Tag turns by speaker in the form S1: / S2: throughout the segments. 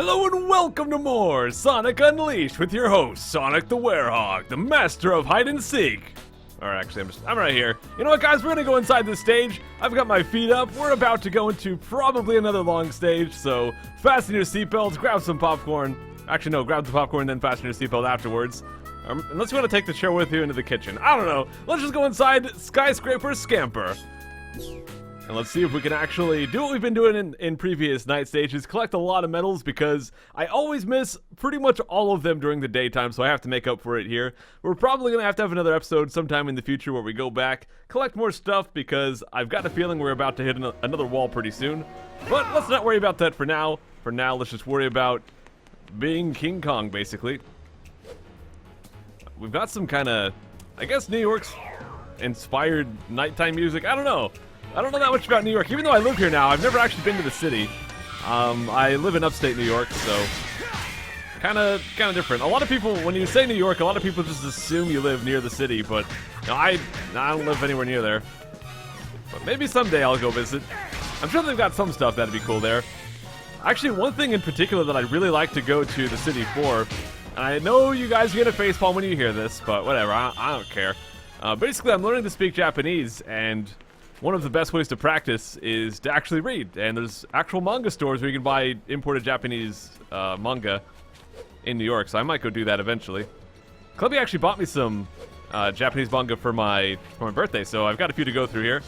S1: Hello and welcome to more Sonic Unleashed with your host, Sonic the Werehog, the master of hide and seek. Or actually, I'm right here. You know what, guys? We're gonna go inside this stage. I've got my feet up. We're about to go into probably another long stage, so fasten your seatbelts, grab some popcorn. Actually, no, grab the popcorn, then fasten your seatbelt afterwards. Unless you want to take the chair with you into the kitchen. I don't know. Let's just go inside Skyscraper Scamper. And let's see if we can actually do what we've been doing in previous night stages, collect a lot of medals, because I always miss pretty much all of them during the daytime, so I have to make up for it here. We're probably going to have another episode sometime in the future where we go back, collect more stuff, because I've got a feeling we're about to hit another wall pretty soon. But let's not worry about that for now. For now, let's just worry about being King Kong, basically. We've got some kind of, I guess, New York's inspired nighttime music. I don't know that much about New York. Even though I live here now, I've never actually been to the city. I live in upstate New York, so kind of different. A lot of people, when you say New York, a lot of people just assume you live near the city, but no, I don't live anywhere near there. But maybe someday I'll go visit. I'm sure they've got some stuff that'd be cool there. Actually, one thing in particular that I'd really like to go to the city for, and I know you guys get a facepalm when you hear this, but whatever, I don't care. Basically, I'm learning to speak Japanese, and one of the best ways to practice is to actually read, and there's actual manga stores where you can buy imported Japanese manga in New York, so I might go do that eventually. Clubby actually bought me some Japanese manga for my birthday, so I've got a few to go through here.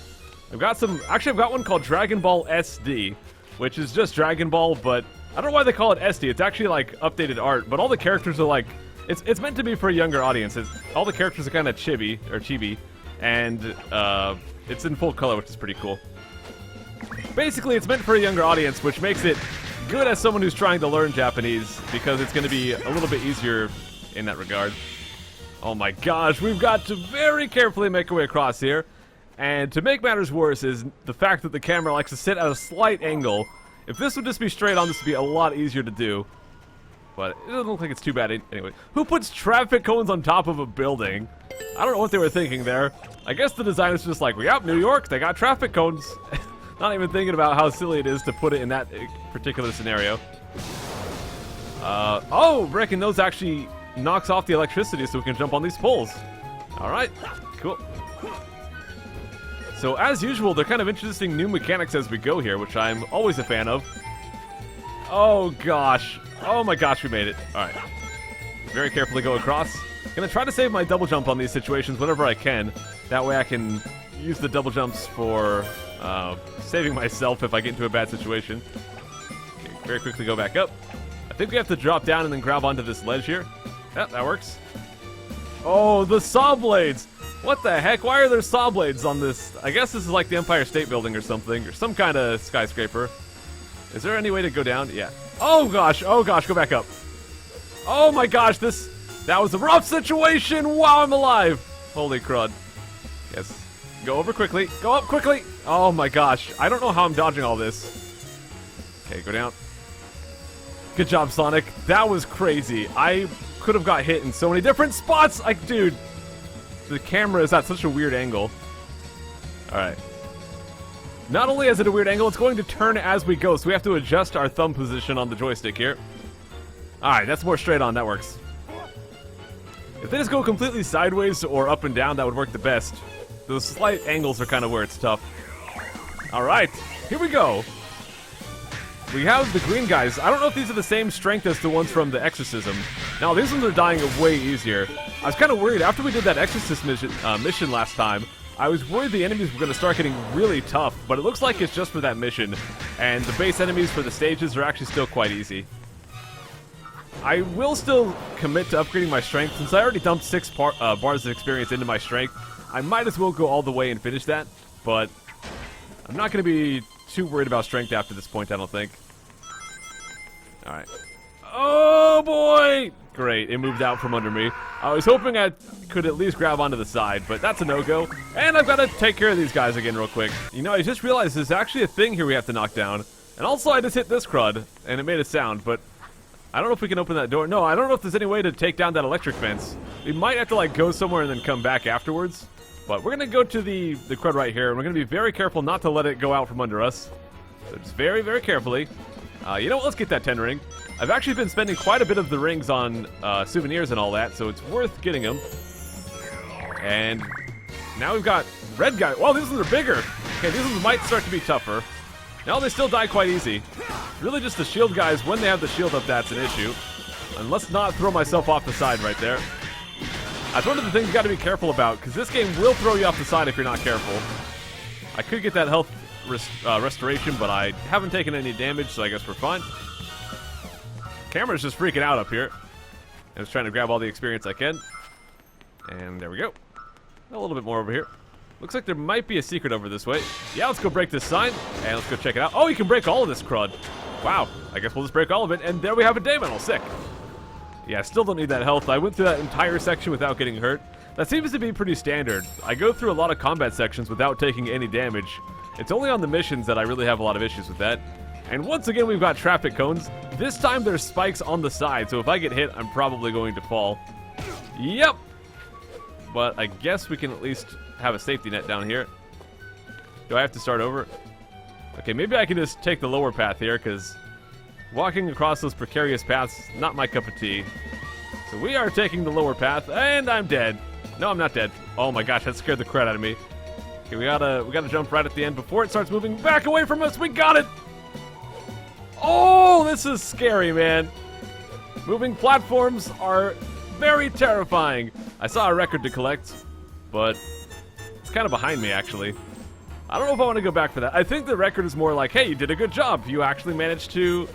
S1: I've got one called Dragon Ball SD, which is just Dragon Ball, but I don't know why they call it SD. It's actually like updated art, but all the characters are like, it's meant to be for a younger audience. All the characters are kind of chibi, and it's in full color, which is pretty cool. Basically, it's meant for a younger audience, which makes it good as someone who's trying to learn Japanese, because it's going to be a little bit easier in that regard. Oh my gosh, we've got to very carefully make our way across here. And to make matters worse is the fact that the camera likes to sit at a slight angle. If this would just be straight on, this would be a lot easier to do. But it doesn't look like it's too bad anyway. Who puts traffic cones on top of a building? I don't know what they were thinking there. I guess the designers were just like, well, yep, New York, they got traffic cones. Not even thinking about how silly it is to put it in that particular scenario. Oh, reckon those actually knocks off the electricity so we can jump on these poles. Alright, cool. So as usual, they're kind of introducing new mechanics as we go here, which I'm always a fan of. Oh gosh. Oh my gosh, we made it. Alright. Very carefully go across. Gonna try to save my double jump on these situations whenever I can. That way I can use the double jumps for saving myself if I get into a bad situation. Okay, very quickly go back up. I think we have to drop down and then grab onto this ledge here. Yep, that works. Oh, the saw blades! What the heck? Why are there saw blades on this? I guess this is like the Empire State Building or something, or some kind of skyscraper. Is there any way to go down? Yeah. Oh gosh, go back up. Oh my gosh, that was a rough situation! Wow, I'm alive! Holy crud. Yes. Go over quickly. Go up quickly! Oh my gosh, I don't know how I'm dodging all this. Okay, go down. Good job, Sonic. That was crazy. I could have got hit in so many different spots! Like, dude, the camera is at such a weird angle. Alright. Not only is it a weird angle, it's going to turn as we go, so we have to adjust our thumb position on the joystick here. Alright, that's more straight on. That works. If they just go completely sideways or up and down, that would work the best. Those slight angles are kind of where it's tough. Alright, here we go. We have the green guys. I don't know if these are the same strength as the ones from the Exorcism. Now, these ones are dying way easier. I was kind of worried after we did that Exorcist mission last time. I was worried the enemies were going to start getting really tough, but it looks like it's just for that mission. And the base enemies for the stages are actually still quite easy. I will still commit to upgrading my strength. Since I already dumped 6 bars of experience into my strength, I might as well go all the way and finish that. But I'm not going to be too worried about strength after this point, I don't think. Alright. Oh boy! Great, it moved out from under me. I was hoping I could at least grab onto the side, but that's a no-go. And I've got to take care of these guys again real quick. You know, I just realized there's actually a thing here we have to knock down. And also I just hit this CRUD, and it made a sound, but I don't know if we can open that door. No, I don't know if there's any way to take down that electric fence. We might have to, like, go somewhere and then come back afterwards. But we're going to go to the CRUD right here, and we're going to be very careful not to let it go out from under us. So just very, very carefully. You know what? Let's get that 10 ring. I've actually been spending quite a bit of the rings on souvenirs and all that, so it's worth getting them. And now we've got red guy. Wow, these ones are bigger. Okay, these ones might start to be tougher. No, they still die quite easy. Really just the shield guys, when they have the shield up, that's an issue. And let's not throw myself off the side right there. That's one of the things you got to be careful about, because this game will throw you off the side if you're not careful. I could get that health restoration, but I haven't taken any damage, so I guess we're fine. Camera's just freaking out up here. I'm just trying to grab all the experience I can. And there we go. A little bit more over here. Looks like there might be a secret over this way. Yeah, let's go break this sign, and let's go check it out. Oh, you can break all of this crud. Wow, I guess we'll just break all of it, and there we have a day medal. Sick. Yeah, I still don't need that health. I went through that entire section without getting hurt. That seems to be pretty standard. I go through a lot of combat sections without taking any damage. It's only on the missions that I really have a lot of issues with that. And once again, we've got traffic cones. This time there's spikes on the side, so if I get hit, I'm probably going to fall. Yep. But I guess we can at least have a safety net down here. Do I have to start over? Okay, maybe I can just take the lower path here, because walking across those precarious paths, not my cup of tea. So we are taking the lower path, and I'm dead. No, I'm not dead. Oh my gosh, that scared the crap out of me. Okay, we gotta jump right at the end before it starts moving back away from us. We got it! Oh, this is scary, man. Moving platforms are very terrifying. I saw a record to collect, but it's kind of behind me, actually. I don't know if I want to go back for that. I think the record is more like, hey, you did a good job. You actually managed to...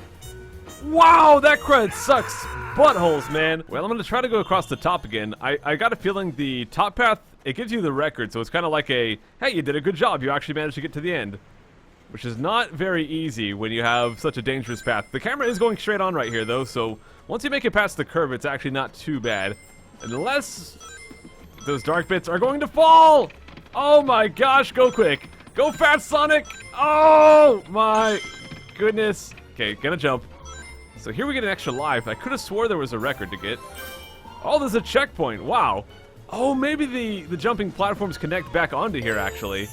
S1: Wow, that crud sucks buttholes, man. Well, I'm going to try to go across the top again. I got a feeling the top path, it gives you the record, so it's kind of like a, hey, you did a good job. You actually managed to get to the end, which is not very easy when you have such a dangerous path. The camera is going straight on right here, though, so once you make it past the curve, it's actually not too bad. Unless those dark bits are going to fall! Oh my gosh, go quick. Go fast, Sonic! Oh my goodness. Okay, gonna jump. So here we get an extra life. I could have swore there was a record to get. Oh, there's a checkpoint. Wow. Oh, maybe the jumping platforms connect back onto here, actually.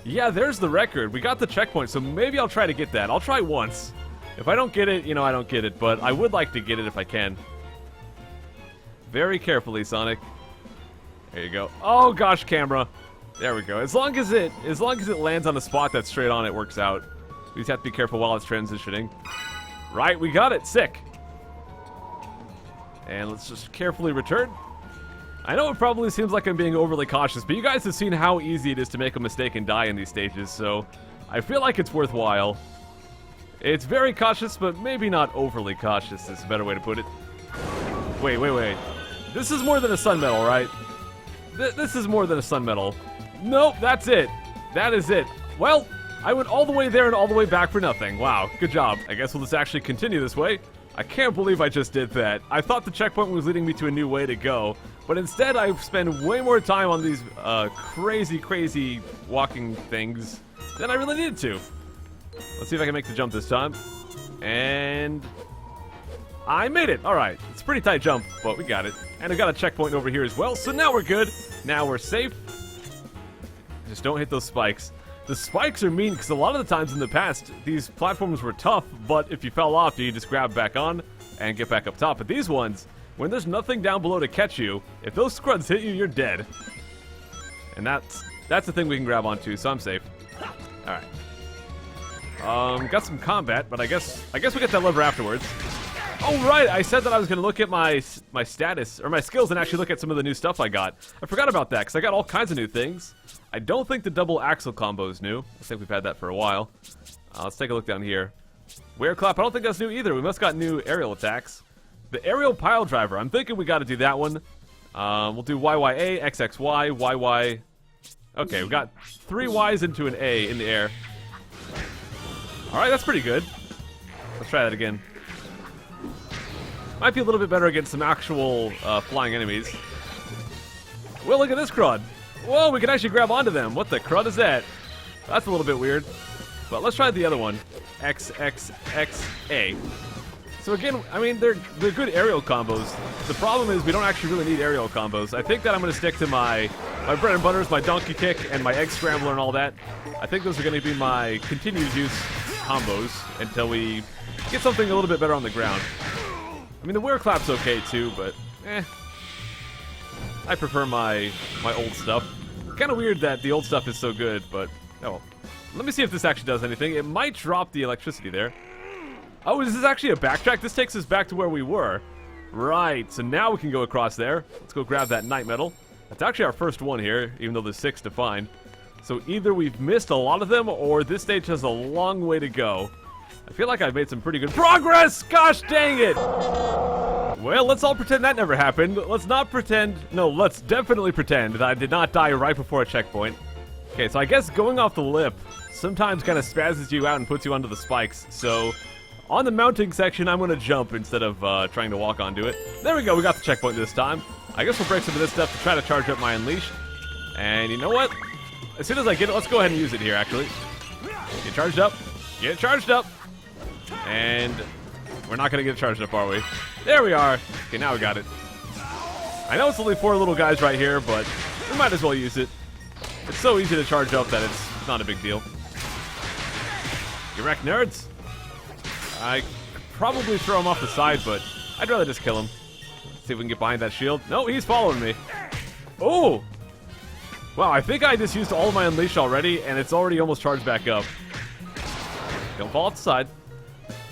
S1: Yeah, there's the record. We got the checkpoint, so maybe I'll try to get that. I'll try once. If I don't get it, you know, I don't get it, but I would like to get it if I can. Very carefully, Sonic. There you go. Oh gosh, camera. There we go. As long as it lands on a spot that's straight on, it works out. We just have to be careful while it's transitioning. Right, we got it. Sick. And let's just carefully return. I know it probably seems like I'm being overly cautious, but you guys have seen how easy it is to make a mistake and die in these stages, so I feel like it's worthwhile. It's very cautious, but maybe not overly cautious is a better way to put it. Wait. This is more than a sun medal, right? This is more than a sun medal. Nope, that's it. That is it. Well, I went all the way there and all the way back for nothing. Wow, good job. I guess we'll just actually continue this way. I can't believe I just did that. I thought the checkpoint was leading me to a new way to go, but instead I've spent way more time on these crazy walking things than I really needed to. Let's see if I can make the jump this time. And I made it. All right, it's a pretty tight jump, but we got it. And I got a checkpoint over here as well, so now we're good. Now we're safe. Just don't hit those spikes. The spikes are mean because a lot of the times in the past, these platforms were tough, but if you fell off, you just grab back on and get back up top. But these ones, when there's nothing down below to catch you, if those scruds hit you, you're dead. And that's the thing we can grab onto, so I'm safe. All right. Got some combat, but I guess we get that lever afterwards. Oh, right, I said that I was going to look at my status, or my skills, and actually look at some of the new stuff I got. I forgot about that, because I got all kinds of new things. I don't think the double axle combo is new. I think we've had that for a while. Let's take a look down here. Ware clap, I don't think that's new either. We must got new aerial attacks. The aerial pile driver, I'm thinking we got to do that one. We'll do YYA, XXY, YY. Okay, we got 3 Ys into an A in the air. All right, that's pretty good. Let's try that again. Might be a little bit better against some actual flying enemies. Well, look at this crud. Whoa, we can actually grab onto them. What the crud is that? That's a little bit weird. But let's try the other one. XXXA. So again, I mean, they're good aerial combos. The problem is we don't actually really need aerial combos. I think that I'm going to stick to my bread and butters, my donkey kick, and my egg scrambler and all that. I think those are going to be my continued use combos until we Get something a little bit better on the ground. I mean, the wear clap's okay too, but I prefer my old stuff. Kind of weird that the old stuff is so good, but oh. Let me see if this actually does anything. It might drop the electricity there. Oh, is this actually a backtrack? This takes us back to where we were. Right, so now we can go across there. Let's go grab that night metal. That's actually our first one here, even though there's 6 to find. So either we've missed a lot of them, or this stage has a long way to go. I feel like I've made some pretty good progress! Gosh dang it! Well, let's all pretend that never happened. Let's not pretend... No, let's definitely pretend that I did not die right before a checkpoint. Okay, so I guess going off the lip sometimes kind of spazzes you out and puts you onto the spikes. So, on the mounting section, I'm going to jump instead of trying to walk onto it. There we go, we got the checkpoint this time. I guess we'll break some of this stuff to try to charge up my Unleash. And you know what? As soon as I get it, let's go ahead and use it here, actually. Get charged up. Get charged up. And we're not going to get it charged up, are we? There we are. Okay, now we got it. I know it's only 4 little guys right here, but we might as well use it. It's so easy to charge up that it's not a big deal. Get wrecked, nerds. I could probably throw him off the side, but I'd rather just kill him. Let's see if we can get behind that shield. No, he's following me. Oh! Wow, I think I just used all of my Unleash already, and it's already almost charged back up. Don't fall off the side.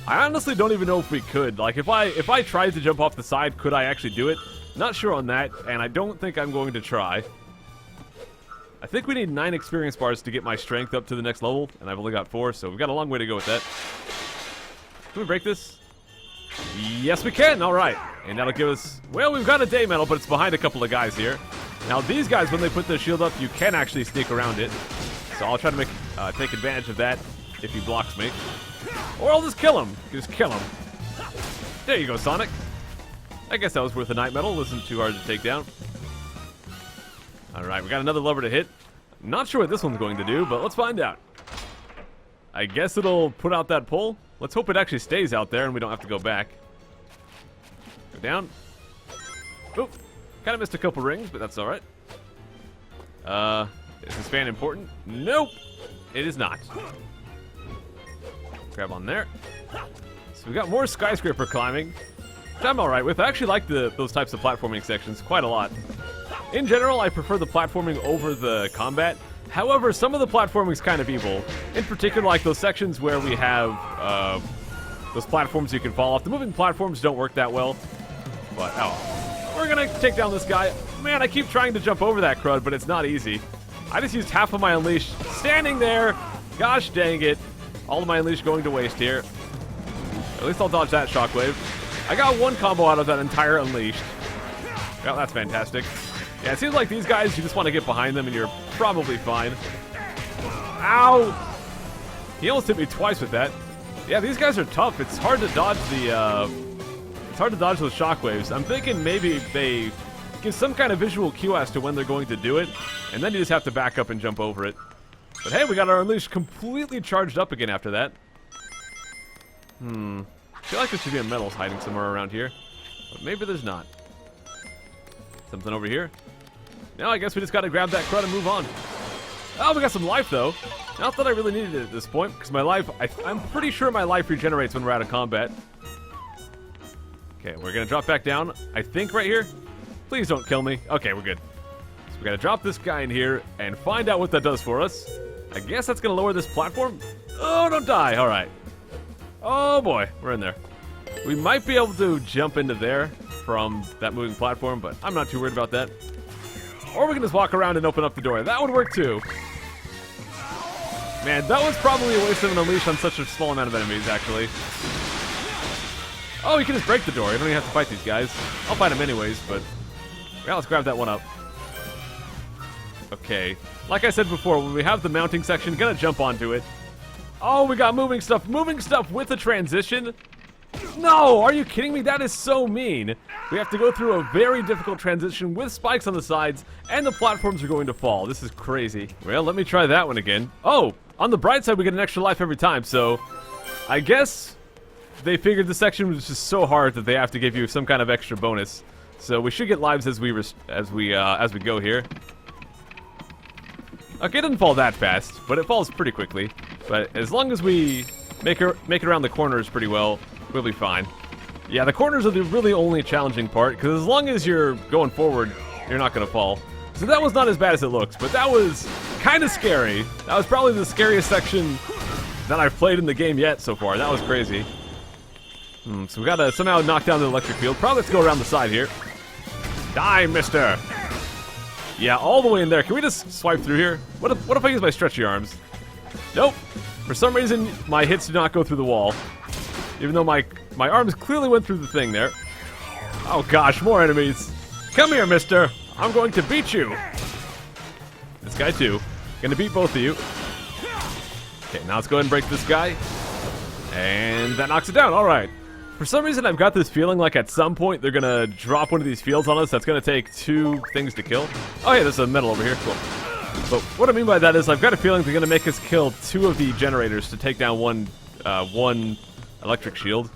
S1: I honestly don't even know if we could. Like, if I tried to jump off the side, could I actually do it? Not sure on that, and I don't think I'm going to try. I think we need 9 experience bars to get my strength up to the next level, and I've only got 4, so we've got a long way to go with that. Can we break this? Yes, we can! Alright. And that'll give us... Well, we've got a day medal, but it's behind a couple of guys here. Now, these guys, when they put their shield up, you can actually sneak around it. So I'll try to take advantage of that if he blocks me. Or I'll just kill him. Just kill him. There you go, Sonic. I guess that was worth a night medal. Wasn't too hard to take down. Alright, we got another lever to hit. Not sure what this one's going to do, but let's find out. I guess it'll put out that pole. Let's hope it actually stays out there and we don't have to go back. Go down. Oop. Kind of missed a couple rings, but that's alright. Is this fan important? Nope. It is not. Grab on there. So we got more skyscraper climbing, which I'm alright with. I actually like those types of platforming sections quite a lot. In general, I prefer the platforming over the combat. However, some of the platforming is kind of evil. In particular, like those sections where we have those platforms you can fall off. The moving platforms don't work that well. But, oh. We're going to take down this guy. Man, I keep trying to jump over that crud, but it's not easy. I just used half of my Unleash. Standing there. Gosh dang it. All of my Unleash going to waste here. At least I'll dodge that shockwave. I got 1 combo out of that entire Unleashed. Well, that's fantastic. Yeah, it seems like these guys, you just want to get behind them and you're probably fine. Ow! He almost hit me twice with that. Yeah, these guys are tough. It's hard to dodge it's hard to dodge those shockwaves. I'm thinking maybe they give some kind of visual cue as to when they're going to do it, and then you just have to back up and jump over it. But hey, we got our Unleash completely charged up again after that. I feel like there should be a medal hiding somewhere around here, but maybe there's not. Something over here. Now I guess we just gotta grab that crud and move on. Oh, we got some life though. Not that I really needed it at this point, because my life, I'm pretty sure my life regenerates when we're out of combat. Okay, we're gonna drop back down, I think right here. Please don't kill me. Okay, we're good. So we gotta drop this guy in here and find out what that does for us. I guess that's gonna lower this platform. Oh, don't die, all right. Oh boy, we're in there. We might be able to jump into there from that moving platform, but I'm not too worried about that. Or we can just walk around and open up the door. That would work too. Man, that was probably a waste of an Unleash on such a small amount of enemies, actually. Oh, you can just break the door. You don't even have to fight these guys. I'll fight them anyways, but... yeah, let's grab that one up. Okay. Like I said before, when we have the mounting section, gonna jump onto it. Oh, we got moving stuff. Moving stuff with a transition? No! Are you kidding me? That is so mean. We have to go through a very difficult transition with spikes on the sides, and the platforms are going to fall. This is crazy. Well, let me try that one again. Oh! On the bright side, we get an extra life every time, so... I guess they figured the section was just so hard that they have to give you some kind of extra bonus. So we should get lives as we go here. Okay, it doesn't fall that fast, but it falls pretty quickly. But as long as we make it around the corners pretty well, we'll be fine. Yeah, the corners are the really only challenging part, because as long as you're going forward, you're not going to fall. So that was not as bad as it looks, but that was kind of scary. That was probably the scariest section that I've played in the game yet so far. That was crazy. So we got to somehow knock down the electric field. Probably let's go around the side here. Die, mister! Yeah, all the way in there. Can we just swipe through here? What if I use my stretchy arms? Nope. For some reason, my hits do not go through the wall. Even though my arms clearly went through the thing there. Oh gosh, more enemies. Come here, mister. I'm going to beat you. This guy too. Gonna beat both of you. Okay, now let's go ahead and break this guy. And that knocks it down. Alright. For some reason, I've got this feeling like at some point they're gonna drop one of these fields on us that's gonna take 2 things to kill. Oh yeah, there's a medal over here. Cool. But what I mean by that is I've got a feeling they're gonna make us kill 2 of the generators to take down one electric shield.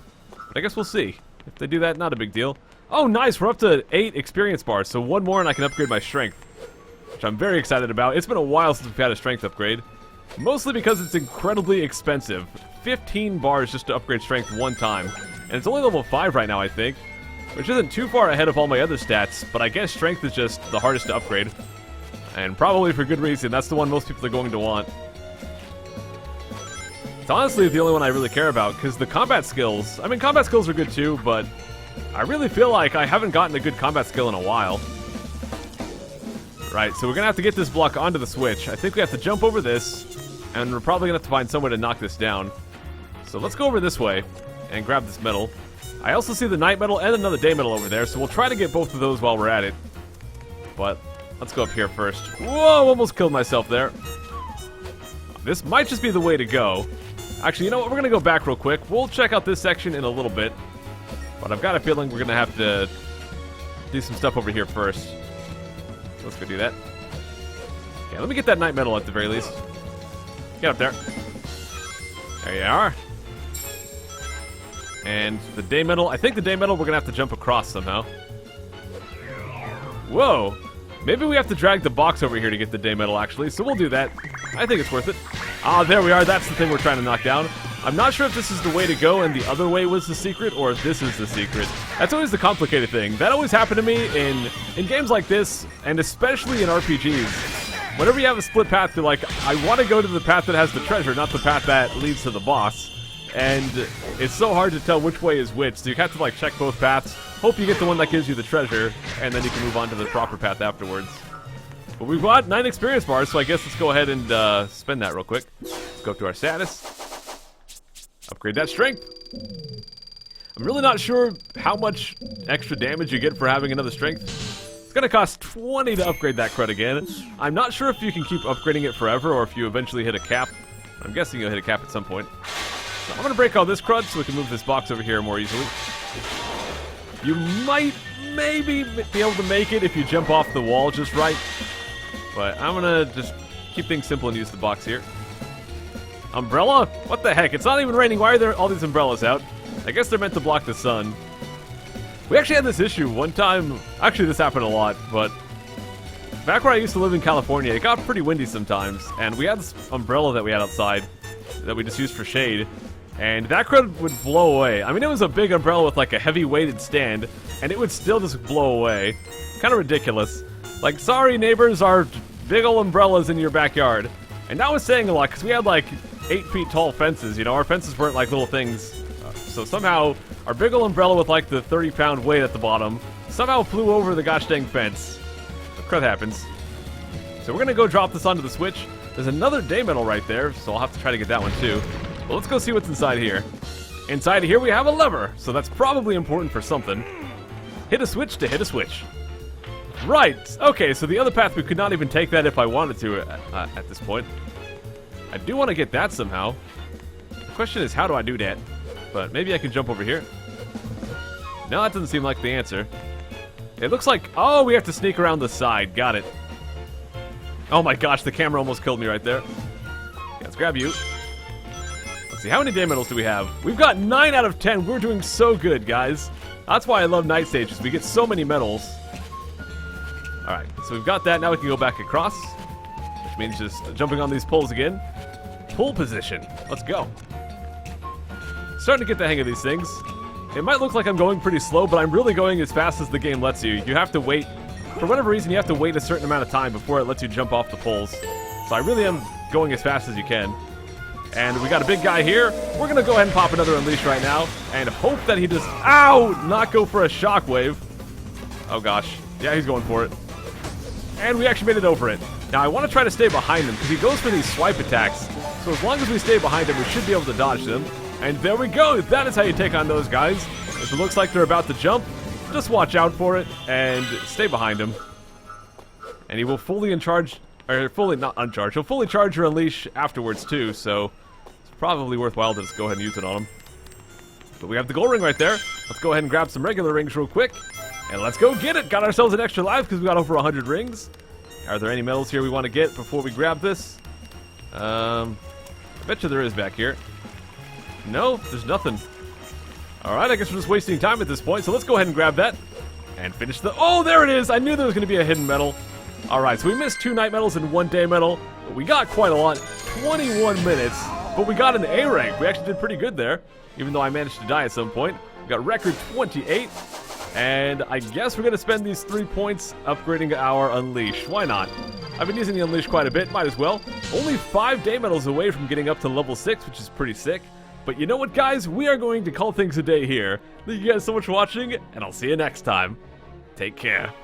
S1: But I guess we'll see. If they do that, not a big deal. Oh, nice! We're up to 8 experience bars, so 1 more and I can upgrade my strength. Which I'm very excited about. It's been a while since we've had a strength upgrade. Mostly because it's incredibly expensive. 15 bars just to upgrade strength 1 time. And it's only level 5 right now, I think. Which isn't too far ahead of all my other stats, but I guess strength is just the hardest to upgrade. And probably for good reason. That's the one most people are going to want. It's honestly the only one I really care about, because the combat skills... I mean, combat skills are good too, but I really feel like I haven't gotten a good combat skill in a while. Right, so we're going to have to get this block onto the switch. I think we have to jump over this, and we're probably going to have to find somewhere to knock this down. So let's go over this way and grab this medal. I also see the night medal and another day medal over there, so we'll try to get both of those while we're at it. But let's go up here first. Whoa, almost killed myself there. This might just be the way to go. Actually, you know what? We're going to go back real quick. We'll check out this section in a little bit. But I've got a feeling we're going to have to do some stuff over here first. Let's go do that. Okay, let me get that night medal at the very least. Get up there. There you are. And the day medal. I think the day medal we're going to have to jump across somehow. Whoa. Maybe we have to drag the box over here to get the day medal, actually. So we'll do that. I think it's worth it. Ah, there we are. That's the thing we're trying to knock down. I'm not sure if this is the way to go and the other way was the secret, or if this is the secret. That's always the complicated thing. That always happened to me in games like this, and especially in RPGs. Whenever you have a split path, you're like, I want to go to the path that has the treasure, not the path that leads to the boss. And it's so hard to tell which way is which, so you have to like check both paths, hope you get the one that gives you the treasure, and then you can move on to the proper path afterwards. But we've got 9 experience bars, so I guess let's go ahead and spend that real quick. Let's go up to our status. Upgrade that strength. I'm really not sure how much extra damage you get for having another strength. It's gonna cost 20 to upgrade that CRUD again. I'm not sure if you can keep upgrading it forever or if you eventually hit a cap. I'm guessing you'll hit a cap at some point. So I'm gonna break all this CRUD so we can move this box over here more easily. You might maybe be able to make it if you jump off the wall just right. But I'm gonna just keep things simple and use the box here. Umbrella? What the heck? It's not even raining. Why are there all these umbrellas out? I guess they're meant to block the sun. We actually had this issue one time. Actually, this happened a lot, but back where I used to live in California, it got pretty windy sometimes, and we had this umbrella that we had outside that we just used for shade, and that CRUD would blow away. I mean, it was a big umbrella with like a heavy-weighted stand, and it would still just blow away. Kind of ridiculous. Like, sorry neighbors, our big old umbrellas in your backyard. And that was saying a lot, because we had like 8 feet tall fences, you know, our fences weren't like little things. So somehow, our big ol' umbrella with like the 30-pound weight at the bottom somehow flew over the gosh dang fence. The CRUD happens. So we're gonna go drop this onto the switch. There's another day medal right there, so I'll have to try to get that one too. Well, let's go see what's inside here. Inside here we have a lever, so that's probably important for something. Hit a switch to hit a switch. Right, okay, so the other path we could not even take that if I wanted to at this point. I do want to get that somehow. The question is, how do I do that? But maybe I can jump over here. No, that doesn't seem like the answer. It looks like... Oh, we have to sneak around the side. Got it. Oh my gosh, the camera almost killed me right there. Okay, let's grab you. Let's see, how many day medals do we have? We've got 9 out of 10. We're doing so good, guys. That's why I love night stages. We get so many medals. Alright, so we've got that. Now we can go back across. Which means just jumping on these poles again. Pull position. Let's go. Starting to get the hang of these things. It might look like I'm going pretty slow, but I'm really going as fast as the game lets you. You have to wait, for whatever reason, you have to wait a certain amount of time before it lets you jump off the poles. So I really am going as fast as you can. And we got a big guy here. We're going to go ahead and pop another Unleash right now and hope that he does, ow, not go for a shockwave. Oh gosh. Yeah, he's going for it. And we actually made it over it. Now I want to try to stay behind him because he goes for these swipe attacks. So as long as we stay behind him, we should be able to dodge them. And there we go. That is how you take on those guys. If it looks like they're about to jump, just watch out for it and stay behind him. And he will fully uncharge, or fully not uncharge. He'll fully charge your Unleash afterwards too. So it's probably worthwhile to just go ahead and use it on him. But we have the gold ring right there. Let's go ahead and grab some regular rings real quick. And let's go get it. Got ourselves an extra life because we got over 100 rings. Are there any medals here we want to get before we grab this? I bet you there is back here. No, there's nothing. Alright, I guess we're just wasting time at this point, so let's go ahead and grab that. And finish the... Oh, there it is! I knew there was going to be a hidden medal. Alright, so we missed 2 night medals and 1 day medal. But we got quite a lot. 21 minutes. But we got an A rank. We actually did pretty good there. Even though I managed to die at some point. We got record 28. And I guess we're going to spend these 3 points upgrading our Unleash. Why not? I've been using the Unleash quite a bit. Might as well. Only 5 day medals away from getting up to level 6, which is pretty sick. But you know what, guys? We are going to call things a day here. Thank you guys so much for watching, and I'll see you next time. Take care.